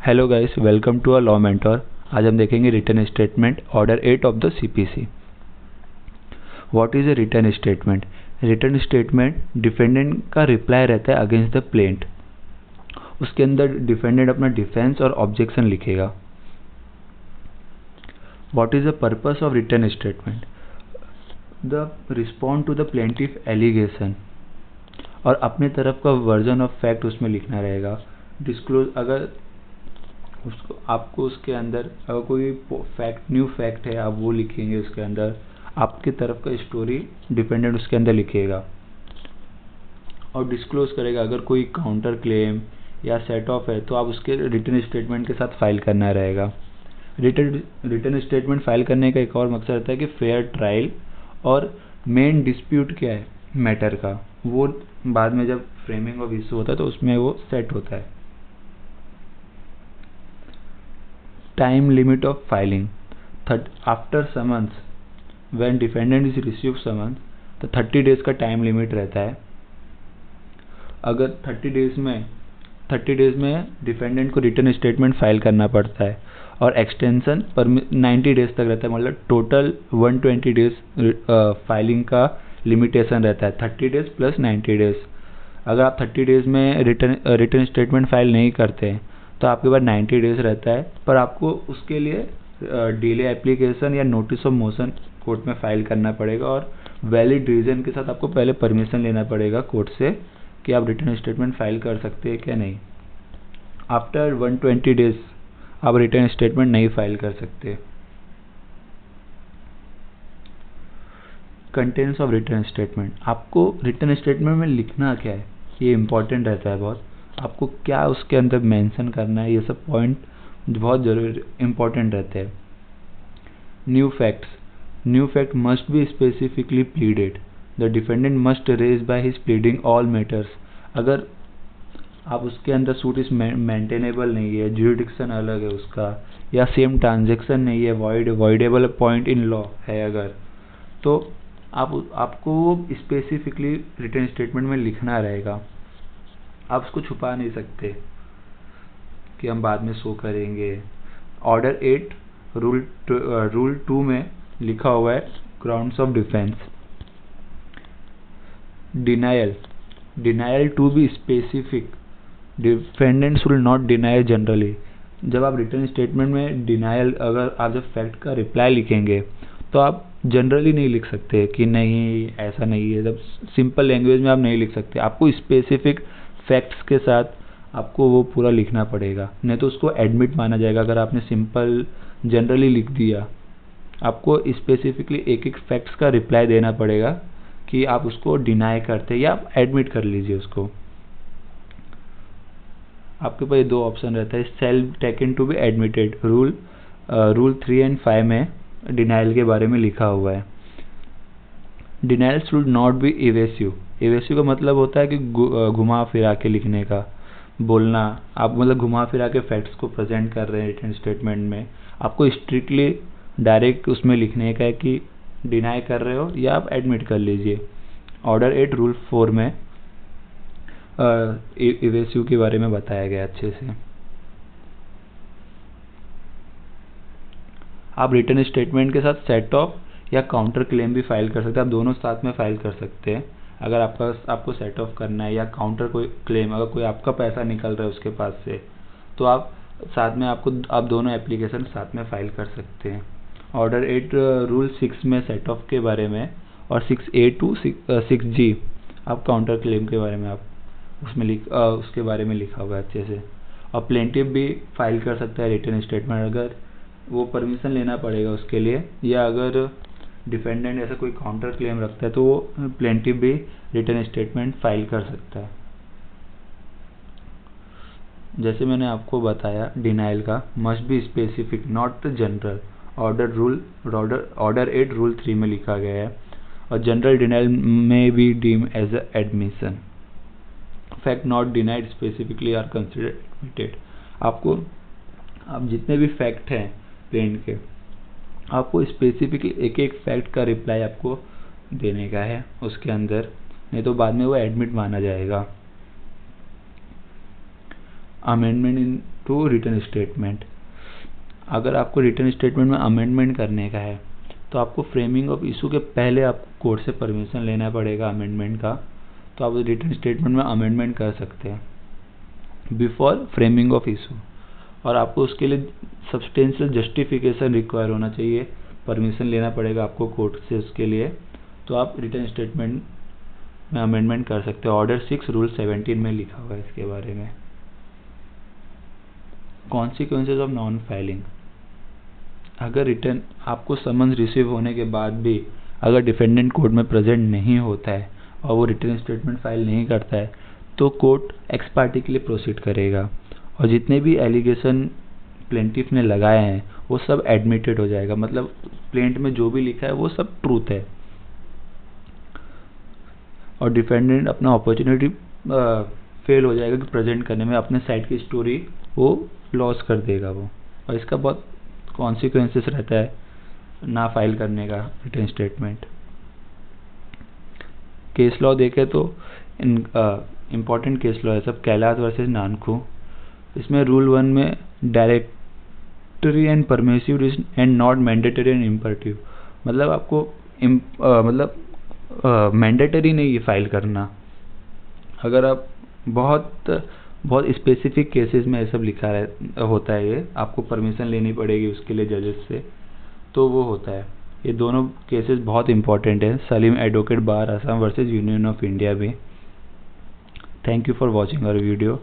Hello guys, welcome to a law mentor. आज हम देखेंगे return statement order 8 of the CPC. What is a return statement? Return statement defendant का reply रहता है against the plaint. उसके अंदर defendant अपना डिफेंस और ऑब्जेक्शन लिखेगा। What is the purpose of return statement? The respond to the plaintiff allegation, और अपने तरफ का वर्जन ऑफ फैक्ट उसमें लिखना रहेगा। डिस्क्लोज, अगर उसको आपको उसके अंदर अगर कोई फैक्ट न्यू फैक्ट है आप वो लिखेंगे, उसके अंदर आपकी तरफ का स्टोरी डिपेंडेंट उसके अंदर लिखेगा और डिस्क्लोज करेगा। अगर कोई काउंटर क्लेम या सेट ऑफ है तो आप उसके रिटर्न स्टेटमेंट के साथ फाइल करना रहेगा। रिटर्न स्टेटमेंट फाइल करने का एक और मकसद रहता है कि फेयर ट्रायल और मेन डिस्प्यूट क्या है मैटर का, वो बाद में जब फ्रेमिंग ऑफ इशू होता है तो उसमें वो सेट होता है। Time limit of filing after summons, when defendant is receive summons तो 30 डेज का टाइम लिमिट रहता है। अगर 30 डेज में डिफेंडेंट को रिटर्न स्टेटमेंट फाइल करना पड़ता है और एक्सटेंशन पर 90 डेज तक रहता है, मतलब टोटल 120 डेज फाइलिंग का लिमिटेशन रहता है, 30 डेज प्लस 90 डेज। अगर आप 30 डेज में रिटर्न स्टेटमेंट फाइल नहीं करते तो आपके पास 90 डेज रहता है, पर आपको उसके लिए डिले एप्लीकेशन या नोटिस ऑफ मोशन कोर्ट में फाइल करना पड़ेगा और वैलिड रीजन के साथ आपको पहले परमिशन लेना पड़ेगा कोर्ट से कि आप रिटर्न स्टेटमेंट फाइल कर सकते हैं क्या नहीं। आफ्टर 120 डेज आप रिटर्न स्टेटमेंट नहीं फाइल कर सकते। कंटेंट्स ऑफ रिटर्न स्टेटमेंट, आपको रिटर्न स्टेटमेंट में लिखना क्या है ये इंपॉर्टेंट रहता है बहुत। आपको क्या उसके अंदर मेंशन करना है, ये सब पॉइंट बहुत जरूरी इंपॉर्टेंट रहते हैं। New fact must be specifically pleaded. The defendant must raise by his pleading all matters. अगर आप उसके अंदर सूट इस मेंटेनेबल नहीं है, ज्यूरिडिक्शन अलग है उसका, या सेम ट्रांजेक्शन नहीं है, वॉइडेबल पॉइंट इन लॉ है अगर, तो आपको स्पेसिफिकली रिटर्न स्टेटमेंट में लिखना रहेगा। आप उसको छुपा नहीं सकते कि हम बाद में शो करेंगे। ऑर्डर 8 रूल 2 में लिखा हुआ है grounds of defence. Denial to be specific, defendants will not deny generally. जब आप रिटर्न स्टेटमेंट में डिनायल, अगर आप जब फैक्ट का रिप्लाई लिखेंगे तो आप जनरली नहीं लिख सकते कि नहीं ऐसा नहीं है। जब सिंपल लैंग्वेज में आप नहीं लिख सकते, आपको स्पेसिफिक फैक्ट्स के साथ आपको वो पूरा लिखना पड़ेगा, नहीं तो उसको एडमिट माना जाएगा। अगर आपने सिंपल जनरली लिख दिया, आपको स्पेसिफिकली एक एक फैक्ट्स का रिप्लाई देना पड़ेगा कि आप उसको डिनाई करते या आप एडमिट कर लीजिए उसको। आपके पास दो ऑप्शन रहता है, self taken to be admitted. Rule 3 and 5 में डिनाइल के बारे में लिखा हुआ है। Denial should not be evasive. Evasive का मतलब होता है कि घुमा फिरा के लिखने का, बोलना। आप मतलब घुमा फिरा के फैक्ट्स को प्रेजेंट कर रहे हैं रिटर्न स्टेटमेंट में, आपको स्ट्रिक्टली डायरेक्ट उसमें लिखने का है कि डिनाई कर रहे हो या आप एडमिट कर लीजिए। ऑर्डर 8 रूल 4 में इवेसिव के बारे में बताया गया अच्छे से। आप रिटर्न स्टेटमेंट के साथ सेट ऑफ या काउंटर क्लेम भी फाइल कर सकते हैं। आप दोनों साथ में फाइल कर सकते हैं। अगर आपको सेट ऑफ करना है या काउंटर कोई क्लेम, अगर कोई आपका पैसा निकल रहा है उसके पास से, तो आप साथ में आप दोनों एप्लीकेशन साथ में फाइल कर सकते हैं। ऑर्डर 8 रूल 6 में सेट ऑफ के बारे में और 6A to 6G आप काउंटर क्लेम के बारे में आप उसमें उसके बारे में लिखा हुआ है अच्छे से। और प्लेंटिफ भी फाइल कर सकता है रिटर्न स्टेटमेंट, अगर वो परमिशन लेना पड़ेगा उसके लिए, या अगर डिफेंडेंट ऐसा कोई काउंटर क्लेम रखता है तो वो प्लेंटिफ भी रिटर्न स्टेटमेंट फाइल कर सकता है। जैसे मैंने आपको बताया डिनाइल का must be specific not general. Order 8 rule 3 में लिखा गया है। और जनरल डिनाइल में be deem as a admission. Fact not denied specifically are considered admitted. आप जितने भी फैक्ट हैं प्लेंट के, आपको स्पेसिफिकली एक एक फैक्ट का रिप्लाई आपको देने का है उसके अंदर, नहीं तो बाद में वो एडमिट माना जाएगा। Amendment in to return statement. अगर आपको रिटर्न स्टेटमेंट में अमेंडमेंट करने का है तो आपको फ्रेमिंग ऑफ इशू के पहले आपको कोर्ट से परमिशन लेना पड़ेगा अमेंडमेंट का, तो आप रिटर्न स्टेटमेंट में अमेंडमेंट कर सकते हैं बिफोर फ्रेमिंग ऑफ इशू। और आपको उसके लिए सब्सटेंशियल जस्टिफिकेशन रिक्वायर होना चाहिए, परमिशन लेना पड़ेगा आपको कोर्ट से उसके लिए, तो आप रिटर्न स्टेटमेंट में अमेंडमेंट कर सकते हो। ऑर्डर 6 रूल 17 में लिखा हुआ है इसके बारे में। Consequences of non filing. अगर रिटर्न आपको समन्स रिसीव होने के बाद भी अगर डिफेंडेंट कोर्ट में प्रेजेंट नहीं होता है और वो रिटर्न स्टेटमेंट फाइल नहीं करता है तो कोर्ट एक्स पार्टी के लिए प्रोसीड करेगा और जितने भी एलिगेशन प्लेंटिफ ने लगाए हैं वो सब एडमिटेड हो जाएगा, मतलब प्लेंट में जो भी लिखा है वो सब ट्रूथ है और डिफेंडेंट अपना अपॉर्चुनिटी फेल हो जाएगा कि प्रेजेंट करने में, अपने साइड की स्टोरी वो लॉस कर देगा वो। और इसका बहुत कॉन्सिक्वेंसेस रहता है ना फाइल करने का रिटर्न स्टेटमेंट। केस लॉ देखे तो इम्पॉर्टेंट केस लॉ है सब, कैलाश वर्सेस नानकू। इसमें रूल 1 में directory and permissive and not mandatory and imperative, मतलब आपको मैंडेटरी नहीं है फाइल करना। अगर आप बहुत स्पेसिफिक केसेस में ये सब लिखा होता है, ये आपको परमिशन लेनी पड़ेगी उसके लिए जजेस से, तो वो होता है। ये दोनों केसेस बहुत इंपॉर्टेंट है, Salim advocate bar Assam versus union of India भी। Thank you for watching our video.